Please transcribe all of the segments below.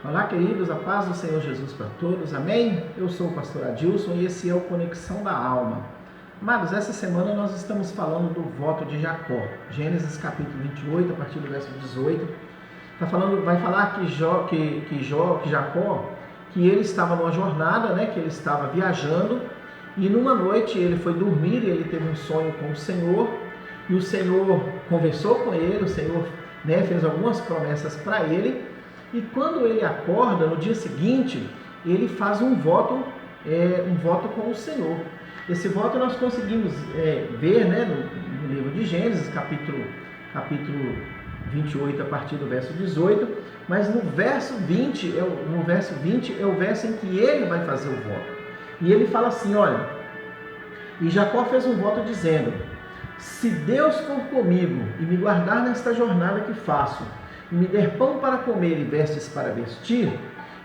Olá, queridos, a paz do Senhor Jesus para todos, amém? Eu sou o pastor Adilson e esse é o Conexão da Alma. Amados, essa semana nós estamos falando do voto de Jacó. Gênesis capítulo 28, a partir do verso 18, vai falar que Jacó, que ele estava numa jornada, que ele estava viajando, e numa noite ele foi dormir e ele teve um sonho com o Senhor, e o Senhor conversou com ele, o Senhor fez algumas promessas para ele. E quando ele acorda, no dia seguinte, ele faz um voto com o Senhor. Esse voto nós conseguimos ver no livro de Gênesis, capítulo 28, a partir do verso 18, mas no verso 20 é o verso em que ele vai fazer o voto. E ele fala assim, olha, e Jacó fez um voto dizendo, se Deus for comigo e me guardar nesta jornada que faço, e me der pão para comer e vestes para vestir,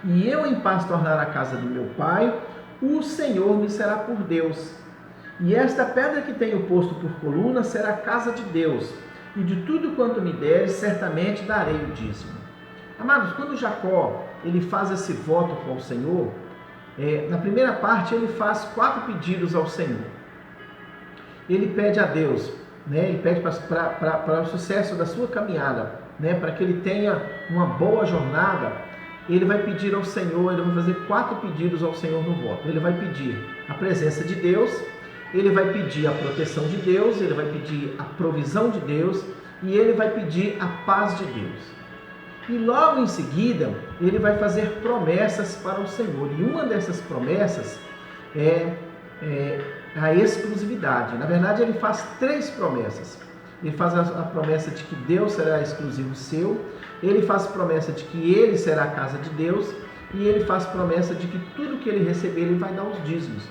e eu em paz tornar a casa do meu pai, o Senhor me será por Deus. E esta pedra que tenho posto por coluna será a casa de Deus, e de tudo quanto me deres, certamente darei o dízimo. Amados, quando Jacó ele faz esse voto com o Senhor, na primeira parte ele faz 4 pedidos ao Senhor. Ele pede a Deus, ele pede para o sucesso da sua caminhada, para que ele tenha uma boa jornada. Ele vai pedir ao Senhor, ele vai fazer 4 pedidos ao Senhor no voto. Ele vai pedir a presença de Deus, ele vai pedir a proteção de Deus, ele vai pedir a provisão de Deus e ele vai pedir a paz de Deus. E logo em seguida, ele vai fazer promessas para o Senhor. E uma dessas promessas é a exclusividade. Na verdade, ele faz 3 promessas. Ele faz a promessa de que Deus será exclusivo seu, ele faz a promessa de que ele será a casa de Deus e ele faz a promessa de que tudo que ele receber, ele vai dar os dízimos.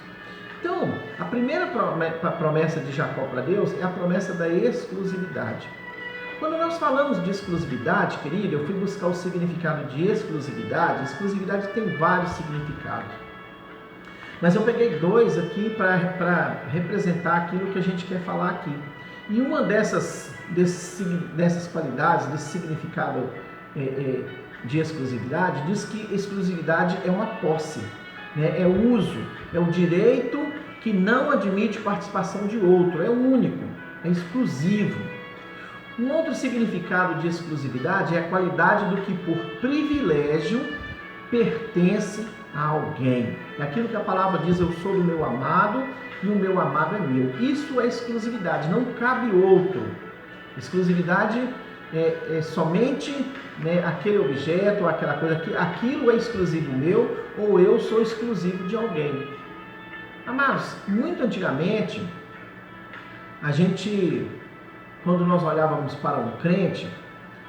Então, a primeira promessa de Jacó para Deus é a promessa da exclusividade. Quando nós falamos de exclusividade, querido, eu fui buscar o significado de exclusividade. Exclusividade tem vários significados. Mas eu peguei 2 aqui para representar aquilo que a gente quer falar aqui. E uma dessas qualidades, desse significado de exclusividade, diz que exclusividade é uma posse, é o uso, é o direito que não admite participação de outro, é único, é exclusivo. Um outro significado de exclusividade é a qualidade do que por privilégio pertence a alguém. É aquilo que a palavra diz, eu sou do meu amado e o meu amado é meu. Isso é exclusividade, não cabe outro. Exclusividade é somente aquele objeto, aquela coisa, aquilo é exclusivo meu ou eu sou exclusivo de alguém. Amados, muito antigamente, quando nós olhávamos para um crente,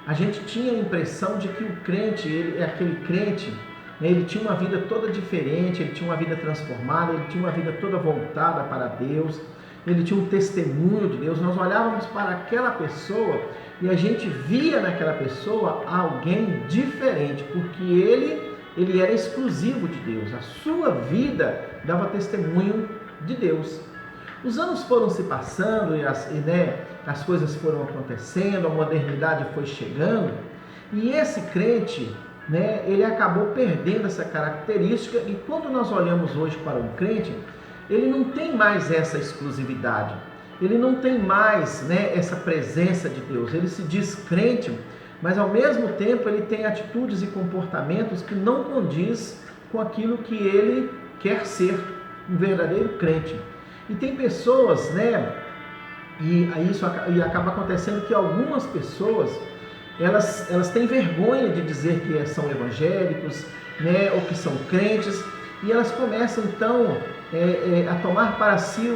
a gente tinha a impressão de que o crente, aquele crente, ele tinha uma vida toda diferente, ele tinha uma vida transformada, ele tinha uma vida toda voltada para Deus, ele tinha um testemunho de Deus. Nós olhávamos para aquela pessoa e a gente via naquela pessoa alguém diferente, porque ele era exclusivo de Deus, a sua vida dava testemunho de Deus. Os anos foram se passando e as coisas foram acontecendo, a modernidade foi chegando e esse crente, ele acabou perdendo essa característica e quando nós olhamos hoje para um crente, ele não tem mais essa exclusividade, ele não tem mais essa presença de Deus, ele se diz crente, mas ao mesmo tempo ele tem atitudes e comportamentos que não condiz com aquilo que ele quer ser, um verdadeiro crente. E tem pessoas, e acaba acontecendo que algumas pessoas, elas têm vergonha de dizer que são evangélicos, ou que são crentes, e elas começam então a tomar para si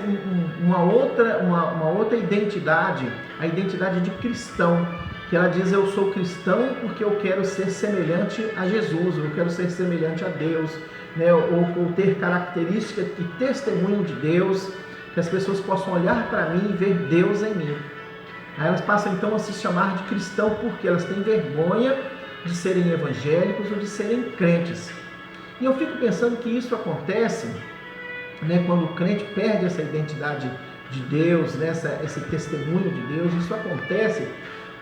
uma outra identidade, a identidade de cristão, que ela diz, eu sou cristão porque eu quero ser semelhante a Jesus, eu quero ser semelhante a Deus, ou ter características e testemunho de Deus, que as pessoas possam olhar para mim e ver Deus em mim. Aí elas passam então a se chamar de cristão porque elas têm vergonha de serem evangélicos ou de serem crentes. E eu fico pensando que isso acontece quando o crente perde essa identidade de Deus, esse testemunho de Deus. Isso acontece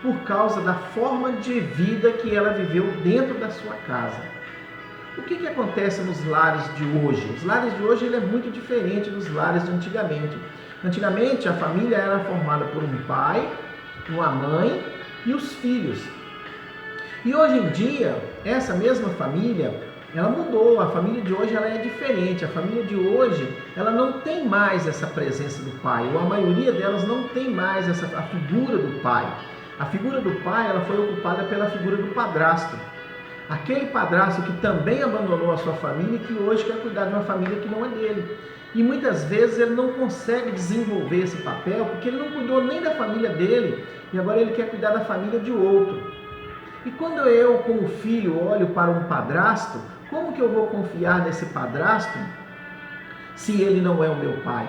por causa da forma de vida que ela viveu dentro da sua casa. O que acontece nos lares de hoje? Os lares de hoje ele é muito diferente dos lares de antigamente. Antigamente a família era formada por um pai, uma mãe e os filhos. E hoje em dia, essa mesma família, ela mudou. A família de hoje ela é diferente. A família de hoje, ela não tem mais essa presença do pai. Ou a maioria delas não tem mais a figura do pai. A figura do pai, ela foi ocupada pela figura do padrasto. Aquele padrasto que também abandonou a sua família e que hoje quer cuidar de uma família que não é dele. E muitas vezes ele não consegue desenvolver esse papel porque ele não cuidou nem da família dele e agora ele quer cuidar da família de outro. E quando eu, como filho, olho para um padrasto, como que eu vou confiar nesse padrasto se ele não é o meu pai?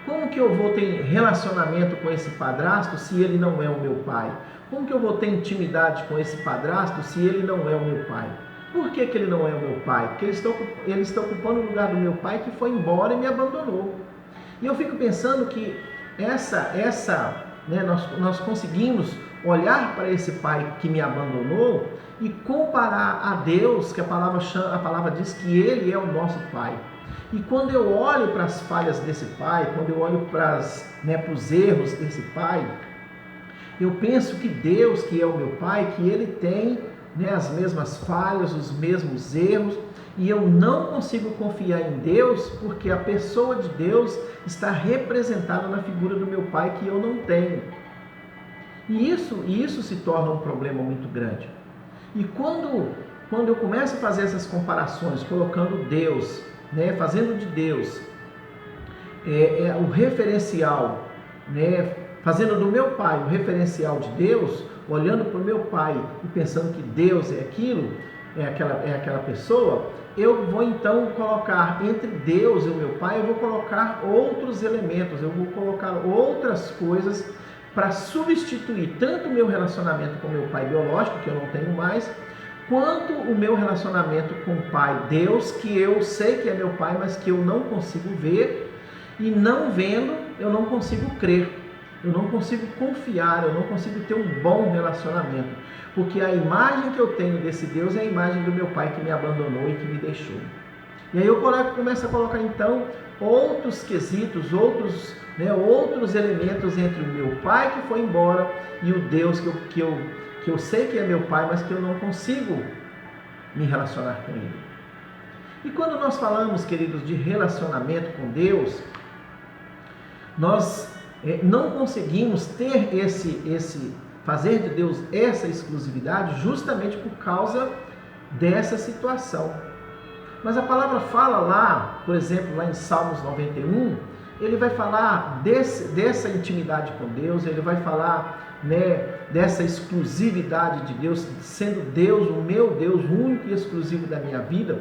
Como que eu vou ter relacionamento com esse padrasto se ele não é o meu pai? Como que eu vou ter intimidade com esse padrasto se ele não é o meu pai? Por que ele não é o meu pai? Porque ele está ocupando o lugar do meu pai que foi embora e me abandonou. E eu fico pensando que nós conseguimos olhar para esse pai que me abandonou e comparar a Deus, que a palavra diz que ele é o nosso pai. E quando eu olho para as falhas desse pai, quando eu olho para os erros desse pai, eu penso que Deus, que é o meu pai, que ele tem as mesmas falhas, os mesmos erros, e eu não consigo confiar em Deus porque a pessoa de Deus está representada na figura do meu pai que eu não tenho. E isso se torna um problema muito grande. E quando eu começo a fazer essas comparações, colocando Deus, fazendo de Deus o referencial, fazendo do meu pai o referencial de Deus, olhando para o meu pai e pensando que Deus é aquilo, é aquela pessoa, eu vou então colocar entre Deus e o meu pai, eu vou colocar outros elementos, eu vou colocar outras coisas para substituir tanto o meu relacionamento com o meu pai biológico, que eu não tenho mais, quanto o meu relacionamento com o pai Deus, que eu sei que é meu pai, mas que eu não consigo ver, e não vendo, eu não consigo crer, eu não consigo confiar, eu não consigo ter um bom relacionamento, porque a imagem que eu tenho desse Deus é a imagem do meu pai que me abandonou e que me deixou. E aí eu começo a colocar então outros quesitos, outros elementos entre o meu pai que foi embora e o Deus que eu sei que é meu pai, mas que eu não consigo me relacionar com ele. E quando nós falamos, queridos, de relacionamento com Deus, nós não conseguimos ter fazer de Deus essa exclusividade justamente por causa dessa situação. Mas a palavra fala lá, por exemplo, lá em Salmos 91, ele vai falar dessa intimidade com Deus, ele vai falar dessa exclusividade de Deus, sendo Deus o meu Deus, o único e exclusivo da minha vida.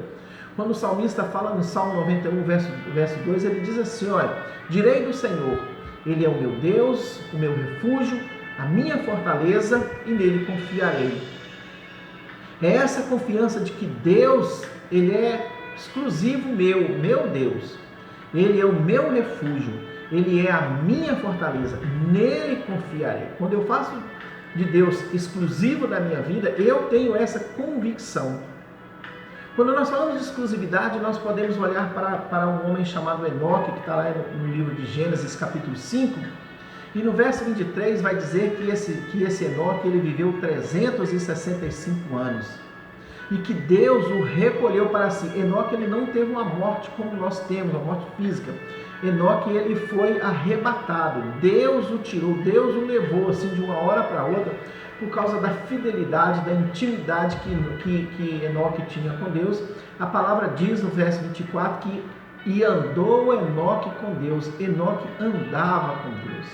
Quando o salmista fala no Salmo 91, verso 2, ele diz assim, olha, direi do Senhor, ele é o meu Deus, o meu refúgio, a minha fortaleza, e nele confiarei. É essa confiança de que Deus, ele é exclusivo meu Deus. Ele é o meu refúgio, ele é a minha fortaleza, nele confiarei. Quando eu faço de Deus exclusivo da minha vida, eu tenho essa convicção. Quando nós falamos de exclusividade, nós podemos olhar para um homem chamado Enoque, que está lá no livro de Gênesis, capítulo 5, e no verso 23 vai dizer que esse Enoque ele viveu 365 anos. E que Deus o recolheu para si. Enoque ele não teve uma morte como nós temos, uma morte física. Enoque ele foi arrebatado. Deus o tirou, Deus o levou assim de uma hora para outra por causa da fidelidade, da intimidade que Enoque tinha com Deus. A palavra diz no verso 24 que e andou Enoque com Deus. Enoque andava com Deus.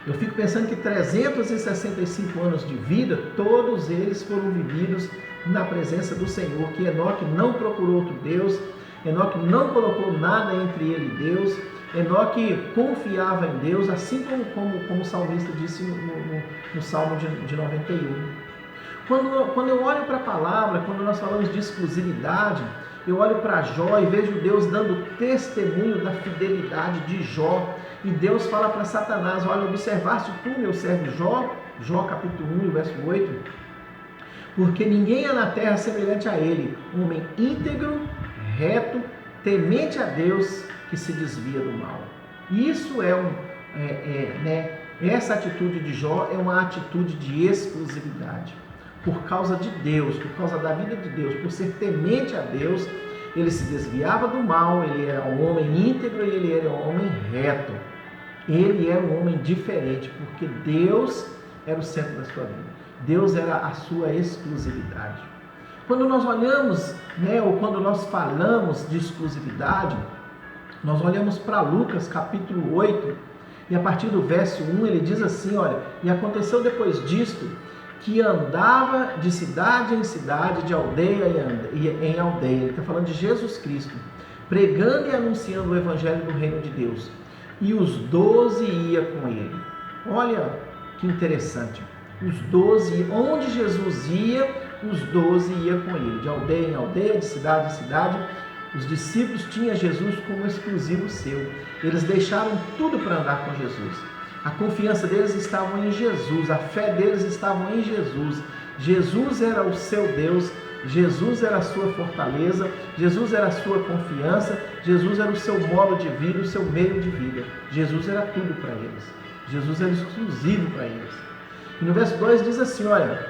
Eu fico pensando que 365 anos de vida, todos eles foram vividos na presença do Senhor, que Enoque não procurou outro Deus, Enoque não colocou nada entre ele e Deus, Enoque confiava em Deus, assim como o salmista disse no Salmo de 91. Quando eu olho para a palavra, quando nós falamos de exclusividade, eu olho para Jó e vejo Deus dando testemunho da fidelidade de Jó. E Deus fala para Satanás, olha, observaste tu, meu servo Jó, Jó capítulo 1, verso 8, porque ninguém há na terra semelhante a ele, um homem íntegro, reto, temente a Deus, que se desvia do mal. Isso essa atitude de Jó é uma atitude de exclusividade. Por causa de Deus, por causa da vida de Deus, por ser temente a Deus, ele se desviava do mal, ele era um homem íntegro e ele era um homem reto. Ele era um homem diferente, porque Deus era o centro da sua vida. Deus era a sua exclusividade. Quando nós olhamos, ou quando nós falamos de exclusividade, nós olhamos para Lucas capítulo 8, e a partir do verso 1 ele diz assim, olha, e aconteceu depois disto, que andava de cidade em cidade, de aldeia em aldeia. Ele está falando de Jesus Cristo, pregando e anunciando o evangelho do reino de Deus. E os 12 iam com ele. Olha que interessante. Os 12, onde Jesus ia, os 12 iam com ele. De aldeia em aldeia, de cidade em cidade. Os discípulos tinham Jesus como exclusivo seu. Eles deixaram tudo para andar com Jesus. A confiança deles estava em Jesus, a fé deles estava em Jesus. Jesus era o seu Deus, Jesus era a sua fortaleza, Jesus era a sua confiança, Jesus era o seu modo de vida, o seu meio de vida. Jesus era tudo para eles. Jesus era exclusivo para eles. E no verso 2 diz assim, olha,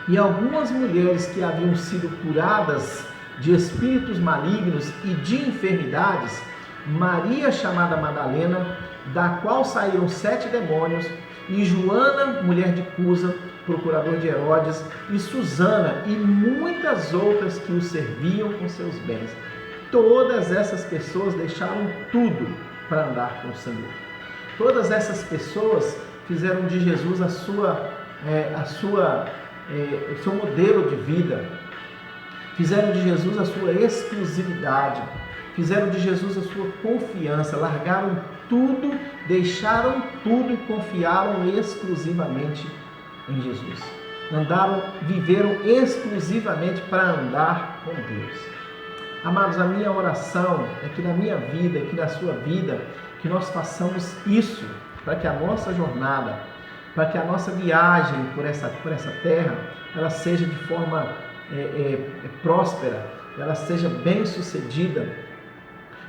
e algumas mulheres que haviam sido curadas de espíritos malignos e de enfermidades, Maria, chamada Madalena, da qual saíram 7 demônios, e Joana, mulher de Cusa, procurador de Herodes, e Susana, e muitas outras que o serviam com seus bens. Todas essas pessoas deixaram tudo para andar com o Senhor. Todas essas pessoas fizeram de Jesus o seu modelo de vida, fizeram de Jesus a sua exclusividade, fizeram de Jesus a sua confiança, largaram tudo, deixaram tudo e confiaram exclusivamente em Jesus. Viveram exclusivamente para andar com Deus. Amados, a minha oração é que na minha vida, que na sua vida, que nós façamos isso, para que a nossa jornada, para que a nossa viagem por essa terra, ela seja de forma próspera, ela seja bem sucedida,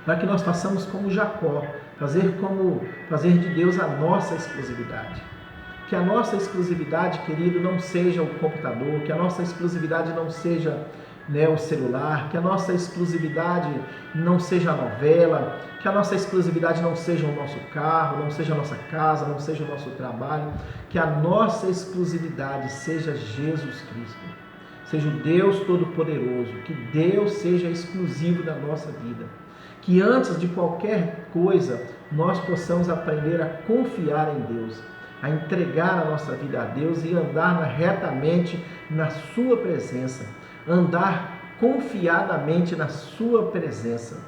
para que nós façamos como Jacó, fazer de Deus a nossa exclusividade. Que a nossa exclusividade, querido, não seja o computador, que a nossa exclusividade não seja o celular, que a nossa exclusividade não seja a novela, que a nossa exclusividade não seja o nosso carro, não seja a nossa casa, não seja o nosso trabalho, que a nossa exclusividade seja Jesus Cristo, seja o Deus Todo-Poderoso, que Deus seja exclusivo da nossa vida. Que antes de qualquer coisa, nós possamos aprender a confiar em Deus, a entregar a nossa vida a Deus e andar retamente na sua presença, andar confiadamente na sua presença.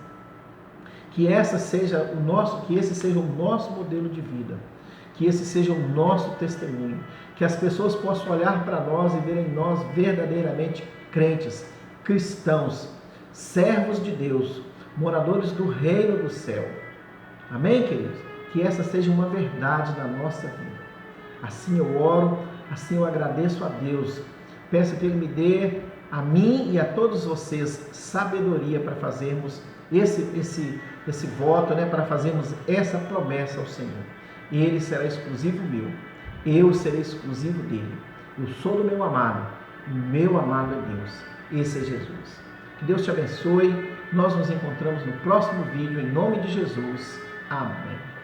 Que esse seja o nosso modelo de vida, que esse seja o nosso testemunho, que as pessoas possam olhar para nós e verem em nós verdadeiramente crentes, cristãos, servos de Deus, moradores do reino do céu. Amém, queridos? Que essa seja uma verdade na nossa vida. Assim eu oro, assim eu agradeço a Deus. Peço que Ele me dê a mim e a todos vocês sabedoria para fazermos esse voto, para fazermos essa promessa ao Senhor. Ele será exclusivo meu, eu serei exclusivo dele. Eu sou do meu amado, o meu amado é Deus. Esse é Jesus. Que Deus te abençoe. Nós nos encontramos no próximo vídeo, em nome de Jesus. Amém.